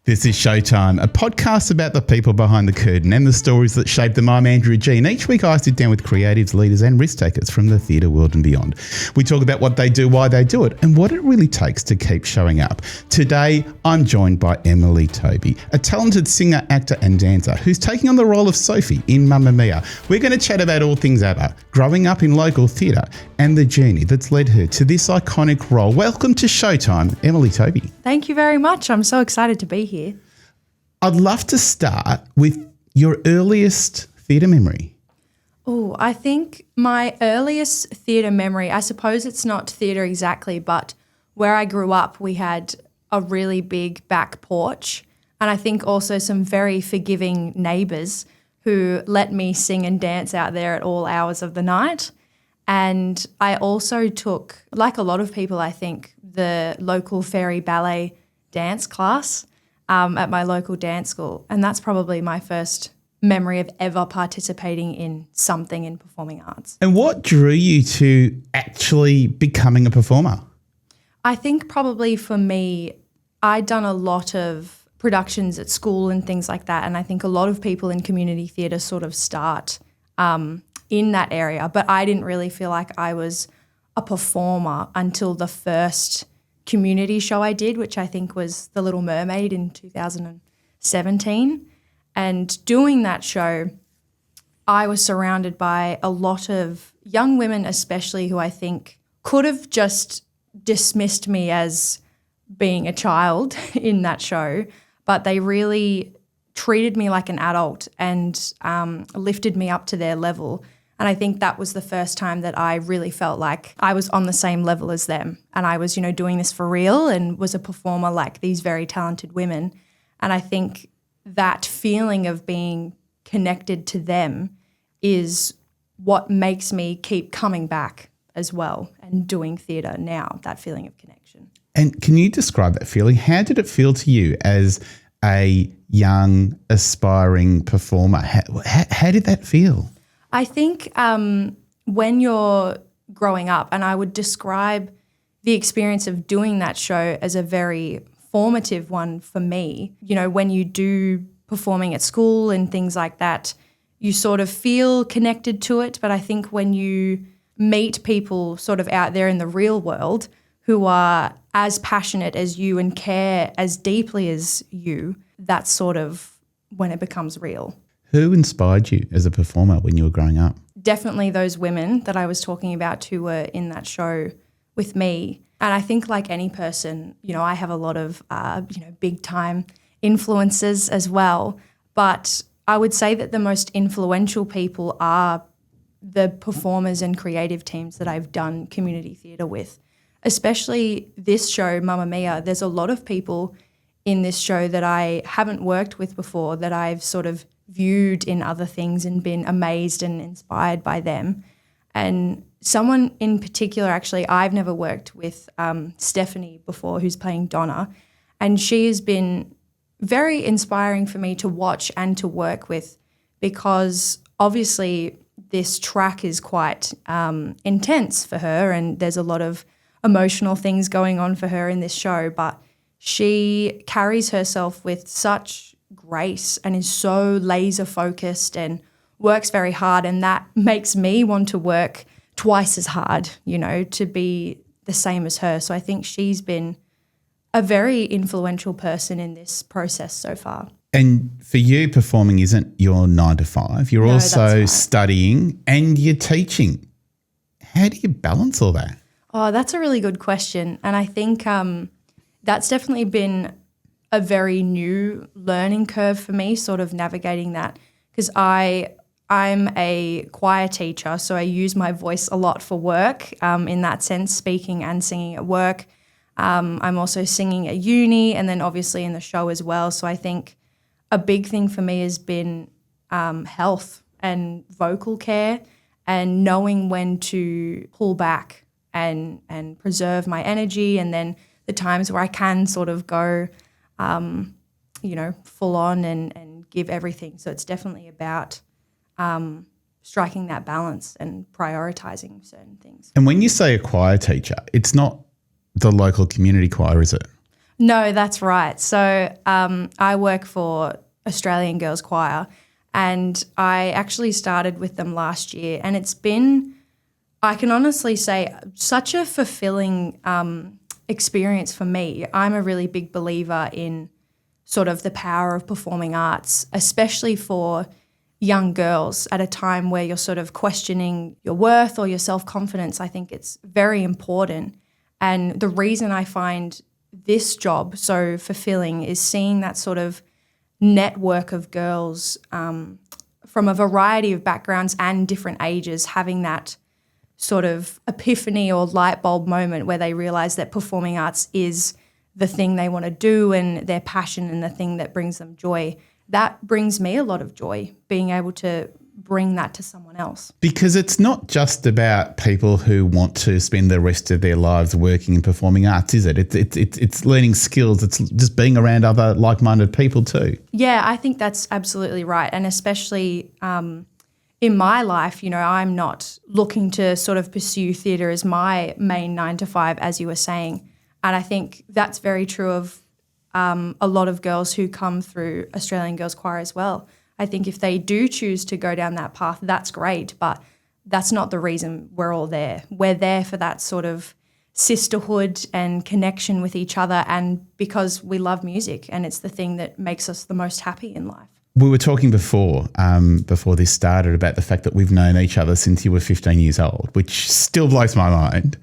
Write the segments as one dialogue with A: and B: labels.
A: This is Showtime, a podcast about the people behind the curtain and the stories that shape them. I'm Andrew G, and each week I sit down with creatives, leaders and risk takers from the theatre world and beyond. We talk about what they do, why they do it, and what it really takes to keep showing up. Today, I'm joined by Emilie Toby, a talented singer, actor and dancer who's taking on the role of Sophie in Mamma Mia. We're going to chat about all things ABBA, growing up in local theatre, and the journey that's led her to this iconic role. Welcome to Showtime, Emilie Toby.
B: Thank you very much. I'm so excited to be here.
A: I'd love to start with your earliest theatre memory.
B: Oh, I think my earliest theatre memory, I suppose it's not theatre exactly, but where I grew up, we had a really big back porch, and I think also some very forgiving neighbours who let me sing and dance out there at all hours of the night. And I also took, like a lot of people, I think, the local fairy ballet dance class at my local dance school. And that's probably my first memory of ever participating in something in performing arts.
A: And what drew you to actually becoming a performer?
B: I think probably for me, I'd done a lot of productions at school and things like that. And I think a lot of people in community theatre sort of start in that area. But I didn't really feel like I was a performer until the first community show I did, which I think was The Little Mermaid in 2017. And doing that show, I was surrounded by a lot of young women, especially who I think could have just dismissed me as being a child in that show, but they really treated me like an adult and lifted me up to their level. And I think that was the first time that I really felt like I was on the same level as them. And I was, doing this for real and was a performer like these very talented women. And I think that feeling of being connected to them is what makes me keep coming back as well and doing theatre now, that feeling of connection.
A: And can you describe that feeling? How did it feel to you as a young, aspiring performer? How did that feel?
B: I think when you're growing up, and I would describe the experience of doing that show as a very formative one for me. When you do performing at school and things like that, you sort of feel connected to it. But I think when you meet people sort of out there in the real world who are as passionate as you and care as deeply as you, that's sort of when it becomes real.
A: Who inspired you as a performer when you were growing up?
B: Definitely those women that I was talking about who were in that show with me. And I think like any person, I have a lot of, big time influences as well. But I would say that the most influential people are the performers and creative teams that I've done community theatre with. Especially this show, Mamma Mia, there's a lot of people in this show that I haven't worked with before that I've sort of viewed in other things and been amazed and inspired by them. And someone in particular, actually, I've never worked with Stephanie before, who's playing Donna, and she has been very inspiring for me to watch and to work with because obviously this track is quite intense for her and there's a lot of emotional things going on for her in this show, but she carries herself with such grace and is so laser focused and works very hard, and that makes me want to work twice as hard, to be the same as her. So I think she's been a very influential person in this process so far.
A: And for you, performing isn't your 9 to 5. You're also studying and you're teaching. How do you balance all that?
B: Oh, that's a really good question. And I think that's definitely been a very new learning curve for me, sort of navigating that, because I'm a choir teacher, so I use my voice a lot for work in that sense, speaking and singing at work. I'm also singing at uni and then obviously in the show as well. So I think a big thing for me has been health and vocal care and knowing when to pull back and preserve my energy, and then the times where I can sort of go full on and give everything. So it's definitely about striking that balance and prioritizing certain things.
A: And when you say a choir teacher, it's not the local community choir, is it?
B: No, that's right. So I work for Australian Girls Choir, and I actually started with them last year, and it's been, I can honestly say, such a fulfilling experience for me. I'm a really big believer in sort of the power of performing arts, especially for young girls at a time where you're sort of questioning your worth or your self-confidence. I think it's very important. And the reason I find this job so fulfilling is seeing that sort of network of girls from a variety of backgrounds and different ages having that sort of epiphany or light bulb moment where they realise that performing arts is the thing they want to do and their passion and the thing that brings them joy. That brings me a lot of joy, being able to bring that to someone else.
A: Because it's not just about people who want to spend the rest of their lives working in performing arts, is it? It's learning skills. It's just being around other like-minded people too.
B: Yeah, I think that's absolutely right. And especially in my life, you know, I'm not looking to sort of pursue theatre as my main 9 to 5, as you were saying. And I think that's very true of a lot of girls who come through Australian Girls Choir as well. I think if they do choose to go down that path, that's great, but that's not the reason we're all there. We're there for that sort of sisterhood and connection with each other, and because we love music and it's the thing that makes us the most happy in life.
A: We were talking before this started about the fact that we've known each other since you were 15 years old, which still blows my mind.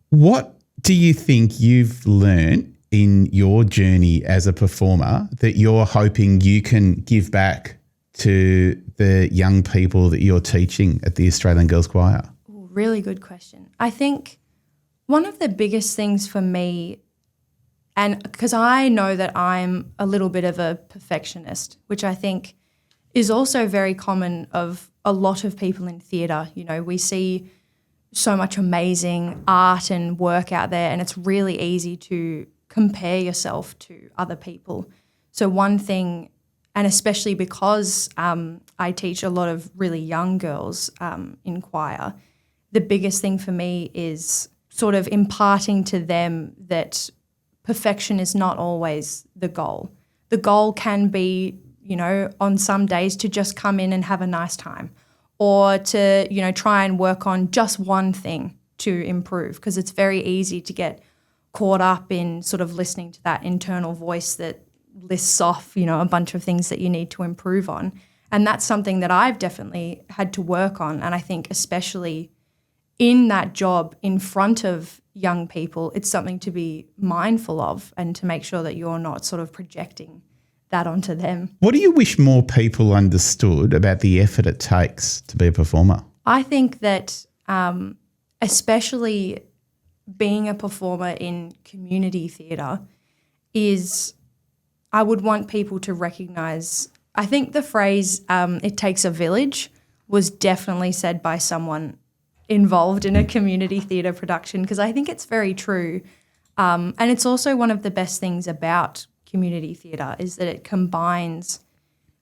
A: What do you think you've learned in your journey as a performer that you're hoping you can give back to the young people that you're teaching at the Australian Girls Choir?
B: Ooh, really good question. I think one of the biggest things for me, and because I know that I'm a little bit of a perfectionist, which I think is also very common of a lot of people in theatre. You know, we see so much amazing art and work out there, and it's really easy to compare yourself to other people. So one thing, and especially because I teach a lot of really young girls in choir, the biggest thing for me is sort of imparting to them that perfection is not always the goal. The goal can be, you know, on some days to just come in and have a nice time, or to, you know, try and work on just one thing to improve, because it's very easy to get caught up in sort of listening to that internal voice that lists off, you know, a bunch of things that you need to improve on. And that's something that I've definitely had to work on. And I think especially in that job in front of young people, it's something to be mindful of and to make sure that you're not sort of projecting that onto them.
A: What do you wish more people understood about the effort it takes to be a performer?
B: I think that especially being a performer in community theatre is, I would want people to recognise, I think the phrase it takes a village was definitely said by someone involved in a community theatre production, because I think it's very true. And it's also one of the best things about community theatre is that it combines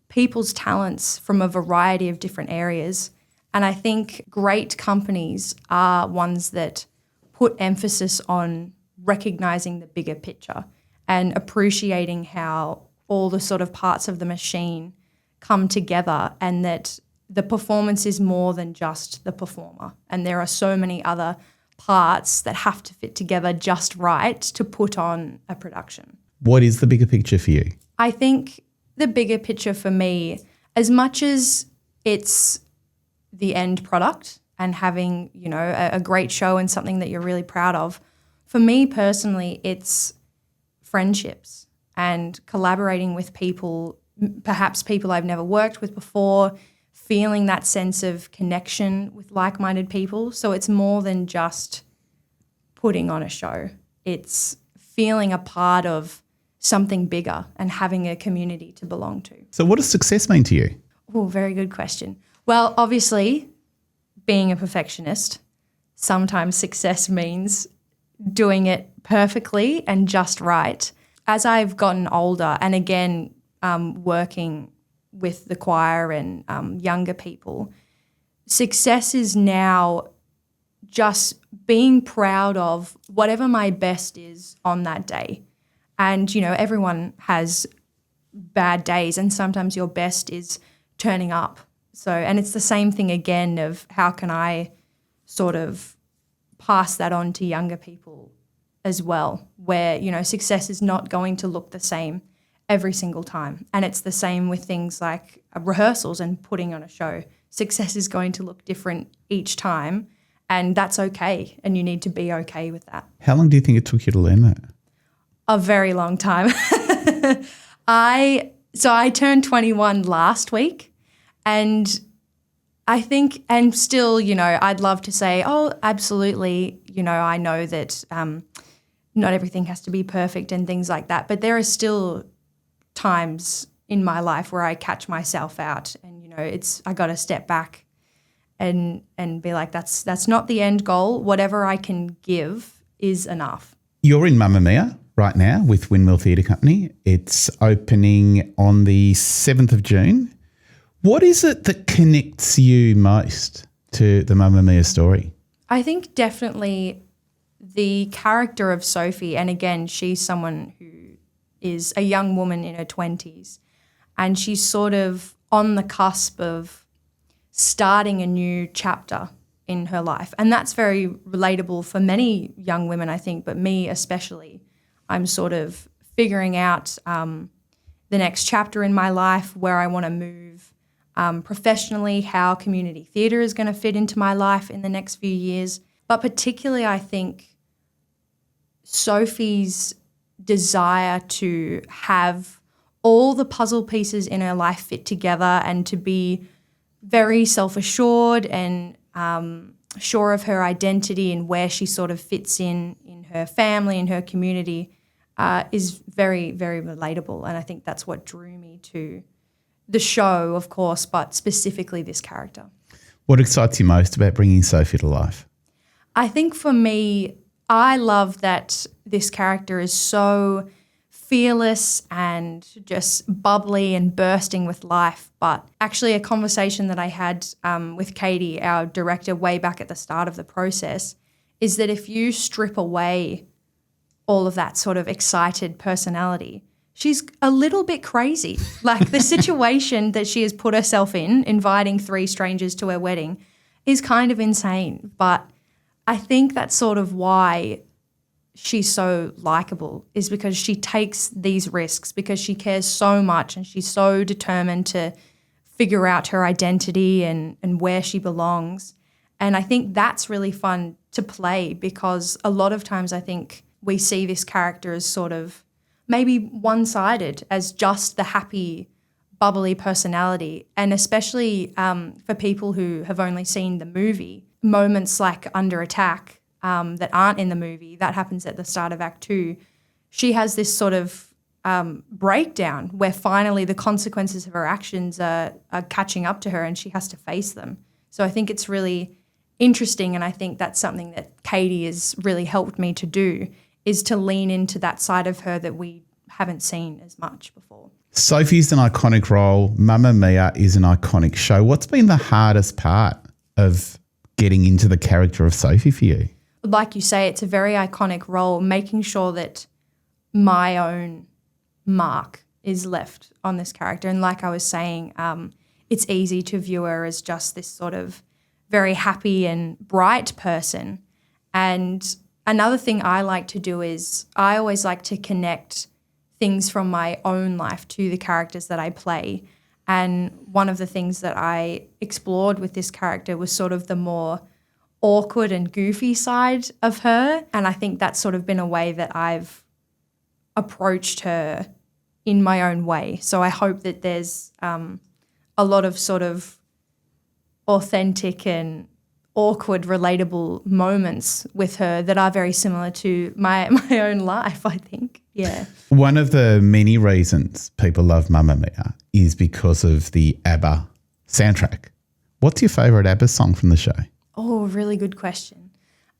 B: people's talents from a variety of different areas. And I think great companies are ones that put emphasis on recognising the bigger picture and appreciating how all the sort of parts of the machine come together, and that the performance is more than just the performer. And there are so many other parts that have to fit together just right to put on a production.
A: What is the bigger picture for you?
B: I think the bigger picture for me, as much as it's the end product and having, you know, a great show and something that you're really proud of, for me personally, it's friendships and collaborating with people, perhaps people I've never worked with before, feeling that sense of connection with like-minded people. So it's more than just putting on a show. It's feeling a part of something bigger and having a community to belong to.
A: So what does success mean to you?
B: Oh, very good question. Well, obviously, being a perfectionist, sometimes success means doing it perfectly and just right. As I've gotten older, and again, working with the choir and younger people, success is now just being proud of whatever my best is on that day. And, everyone has bad days, and sometimes your best is turning up. So, and it's the same thing again of how can I sort of pass that on to younger people as well, where, success is not going to look the same every single time. And it's the same with things like rehearsals and putting on a show. Success is going to look different each time, and that's okay, and you need to be okay with that.
A: How long do you think it took you to learn that?
B: A very long time. I turned 21 last week, and I think, and still, I'd love to say, oh, absolutely, I know that not everything has to be perfect and things like that, but there are still times in my life where I catch myself out, and I got to step back and be like, that's not the end goal. Whatever I can give is enough.
A: You're in Mamma Mia right now with Windmill Theatre Company. It's opening on the 7th of June. What is it that connects you most to the Mamma Mia story?
B: I think definitely the character of Sophie, and again, she's someone who is a young woman in her 20s, and she's sort of on the cusp of starting a new chapter in her life. And that's very relatable for many young women, I think, but me especially. I'm sort of figuring out the next chapter in my life, where I want to move professionally, how community theatre is going to fit into my life in the next few years. But particularly, I think Sophie's desire to have all the puzzle pieces in her life fit together and to be very self-assured and sure of her identity and where she sort of fits in her family and her community is very, very relatable. And I think that's what drew me to the show, of course, but specifically this character.
A: What excites you most about bringing Sophie to life?
B: I think for me, I love that this character is so fearless and just bubbly and bursting with life. But actually a conversation that I had with Katie, our director, way back at the start of the process, is that if you strip away all of that sort of excited personality, she's a little bit crazy. Like the situation that she has put herself in, inviting 3 strangers to her wedding, is kind of insane. But I think that's sort of why she's so likable, is because she takes these risks because she cares so much and she's so determined to figure out her identity and where she belongs. And I think that's really fun to play, because a lot of times I think we see this character as sort of maybe one-sided, as just the happy, bubbly personality. And especially for people who have only seen the movie, moments like Under Attack that aren't in the movie, that happens at the start of Act 2, she has this sort of breakdown where finally the consequences of her actions are catching up to her and she has to face them. So I think it's really interesting, and I think that's something that Katie has really helped me to do, is to lean into that side of her that we haven't seen as much before.
A: Sophie's an iconic role. Mamma Mia is an iconic show. What's been the hardest part of getting into the character of Sophie for you?
B: Like you say, it's a very iconic role, making sure that my own mark is left on this character. And like I was saying, it's easy to view her as just this sort of very happy and bright person. And another thing I like to do is I always like to connect things from my own life to the characters that I play. And one of the things that I explored with this character was sort of the more awkward and goofy side of her. And I think that's sort of been a way that I've approached her in my own way. So I hope that there's a lot of sort of authentic and awkward, relatable moments with her that are very similar to my own life, I think. Yeah.
A: One of the many reasons people love Mamma Mia is because of the ABBA soundtrack. What's your favourite ABBA song from the show?
B: Oh, really good question.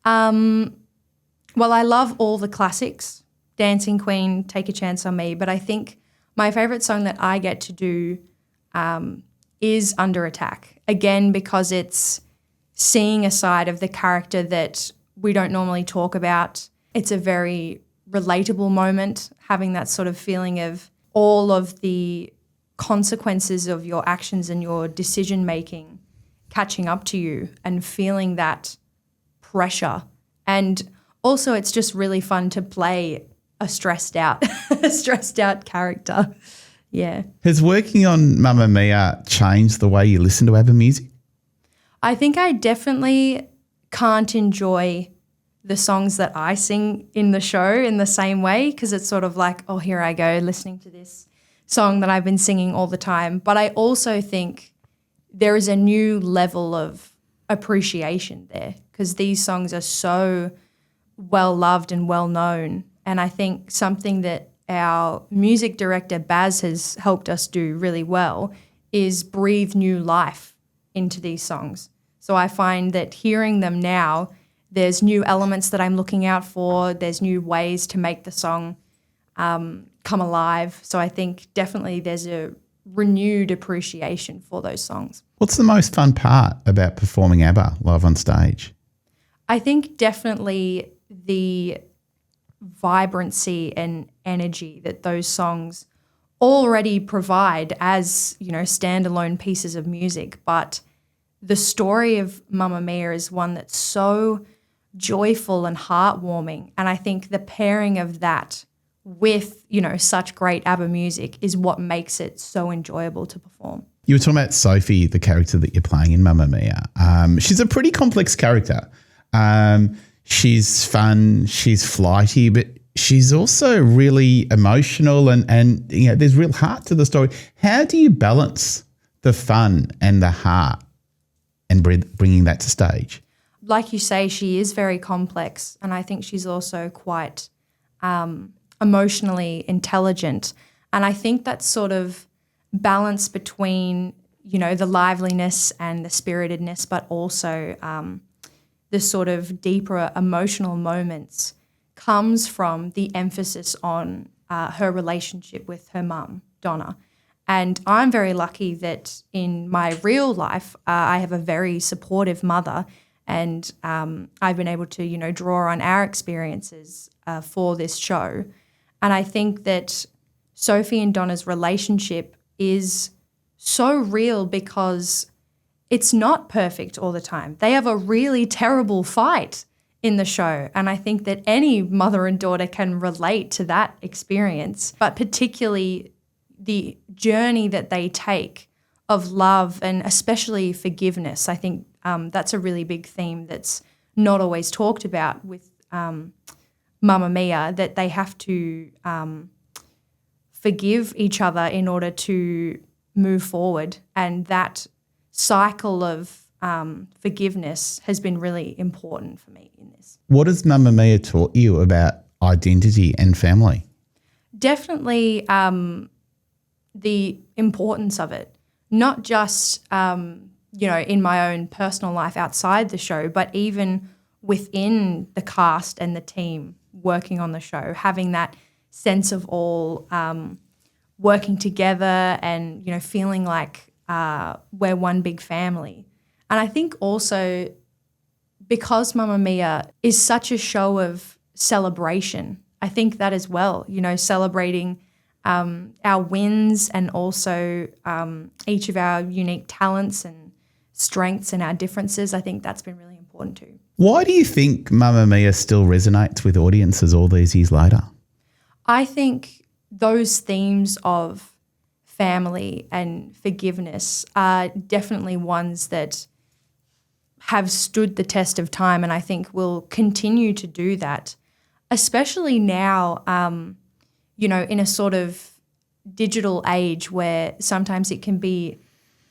B: Well, I love all the classics, Dancing Queen, Take a Chance on Me, but I think my favourite song that I get to do is Under Attack, again, because it's seeing a side of the character that we don't normally talk about. It's a very relatable moment, having that sort of feeling of all of the consequences of your actions and your decision making catching up to you and feeling that pressure. And also it's just really fun to play a stressed out character. Yeah.
A: Has working on Mamma Mia changed the way you listen to ABBA music?
B: I think I definitely can't enjoy the songs that I sing in the show in the same way, because it's sort of like, oh, here I go listening to this song that I've been singing all the time. But I also think there is a new level of appreciation there, because these songs are so well loved and well known. And I think something that our music director Baz has helped us do really well is breathe new life into these songs. So I find that hearing them now, there's new elements that I'm looking out for. There's new ways to make the song come alive. So I think definitely there's a renewed appreciation for those songs.
A: What's the most fun part about performing ABBA live on stage?
B: I think definitely the vibrancy and energy that those songs already provide as, you know, standalone pieces of music. But the story of Mamma Mia is one that's so joyful and heartwarming. And I think the pairing of that with, you know, such great ABBA music is what makes it so enjoyable to perform.
A: You were talking about Sophie, the character that you're playing in Mamma Mia. She's a pretty complex character. She's fun, she's flighty, but she's also really emotional and you know, there's real heart to the story. How do you balance the fun and the heart and bringing that to stage?
B: Like you say, she is very complex, and I think she's also quite emotionally intelligent. And I think that sort of balance between, you know, the liveliness and the spiritedness, but also the sort of deeper emotional moments comes from the emphasis on her relationship with her mum, Donna. And I'm very lucky that in my real life, I have a very supportive mother, and I've been able to, you know, draw on our experiences for this show. And I think that Sophie and Donna's relationship is so real because it's not perfect all the time. They have a really terrible fight in the show, and I think that any mother and daughter can relate to that experience, but particularly the journey that they take of love and especially forgiveness. I think that's a really big theme that's not always talked about with Mamma Mia, that they have to forgive each other in order to move forward. And that cycle of forgiveness has been really important for me in this.
A: What has Mamma Mia taught you about identity and family?
B: Definitely the importance of it, not just, you know, in my own personal life outside the show, but even within the cast and the team working on the show, having that sense of all working together and, you know, feeling like we're one big family. And I think also because Mamma Mia is such a show of celebration, I think that as well, you know, celebrating our wins and also each of our unique talents and strengths and our differences. I think that's been really important too.
A: Why do you think Mamma Mia still resonates with audiences all these years later?
B: I think those themes of family and forgiveness are definitely ones that have stood the test of time, and I think will continue to do that, especially now, you know, in a sort of digital age where sometimes it can be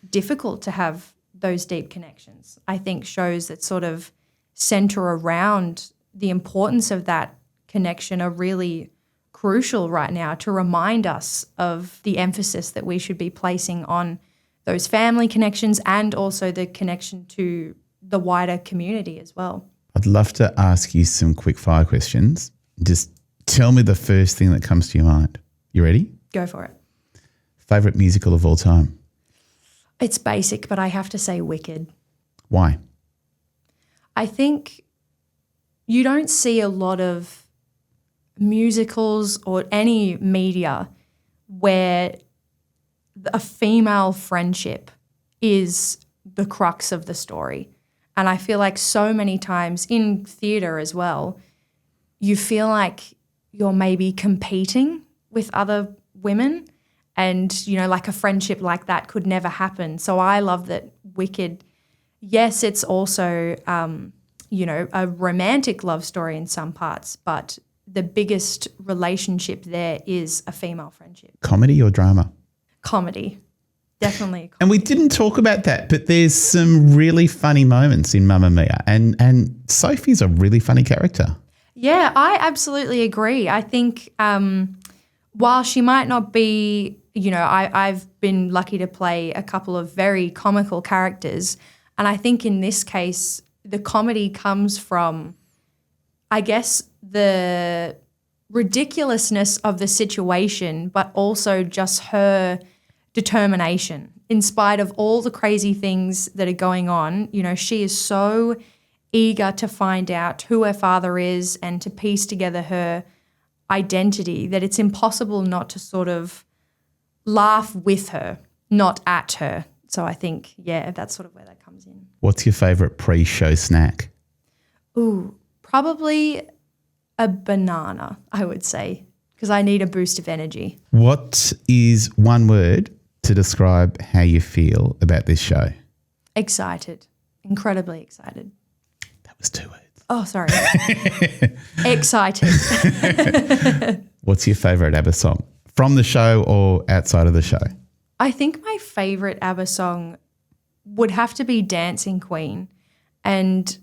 B: difficult to have those deep connections. I think shows that sort of center around the importance of that connection are really crucial right now to remind us of the emphasis that we should be placing on those family connections and also the connection to the wider community as well.
A: I'd love to ask you some quick fire questions. Just tell me the first thing that comes to your mind. You ready?
B: Go for it.
A: Favourite musical of all time?
B: It's basic, but I have to say Wicked.
A: Why?
B: I think you don't see a lot of musicals or any media where a female friendship is the crux of the story. And I feel like so many times in theatre as well, you feel like you're maybe competing with other women and, you know, like a friendship like that could never happen. So I love that Wicked, yes, it's also, you know, a romantic love story in some parts, but the biggest relationship there is a female friendship.
A: Comedy or drama?
B: Comedy. Definitely. Comedy.
A: And we didn't talk about that, but there's some really funny moments in Mamma Mia, and Sophie's a really funny character.
B: Yeah, I absolutely agree. I think while she might not be, you know, I've been lucky to play a couple of very comical characters, and I think in this case the comedy comes from, I guess, the ridiculousness of the situation, but also just her determination. In spite of all the crazy things that are going on, you know, she is so eager to find out who her father is and to piece together her identity that it's impossible not to sort of laugh with her, not at her. So I think, yeah, that's sort of where that comes in.
A: What's your favourite pre-show snack?
B: Ooh, probably a banana, I would say, because I need a boost of energy.
A: What is one word to describe how you feel about this show?
B: Excited. Incredibly excited.
A: That was 2 words.
B: Oh, sorry. Excited.
A: What's your favourite ABBA song? From the show or outside of the show?
B: I think my favourite ABBA song would have to be Dancing Queen. And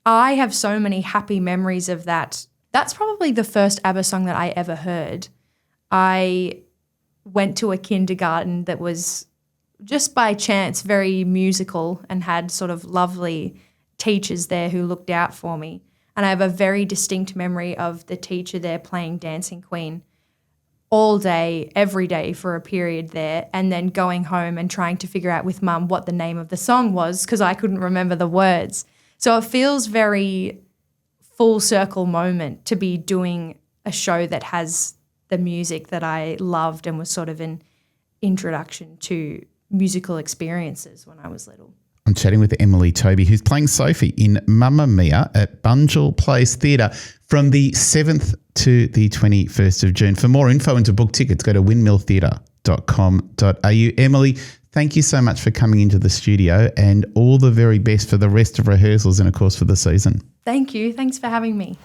B: I have so many happy memories of that. That's probably the first ABBA song that I ever heard. I went to a kindergarten that was just by chance very musical and had sort of lovely teachers there who looked out for me. And I have a very distinct memory of the teacher there playing Dancing Queen all day, every day for a period there, and then going home and trying to figure out with Mum what the name of the song was because I couldn't remember the words. So it feels very full circle moment to be doing a show that has the music that I loved and was sort of an introduction to musical experiences when I was little.
A: I'm chatting with Emilie Toby, who's playing Sophie in Mamma Mia at Bunjil Place Theatre from the 7th to the 21st of June. For more info and to book tickets, go to windmilltheatre.com.au. Emilie, thank you so much for coming into the studio and all the very best for the rest of rehearsals and, of course, for the season.
B: Thank you. Thanks for having me.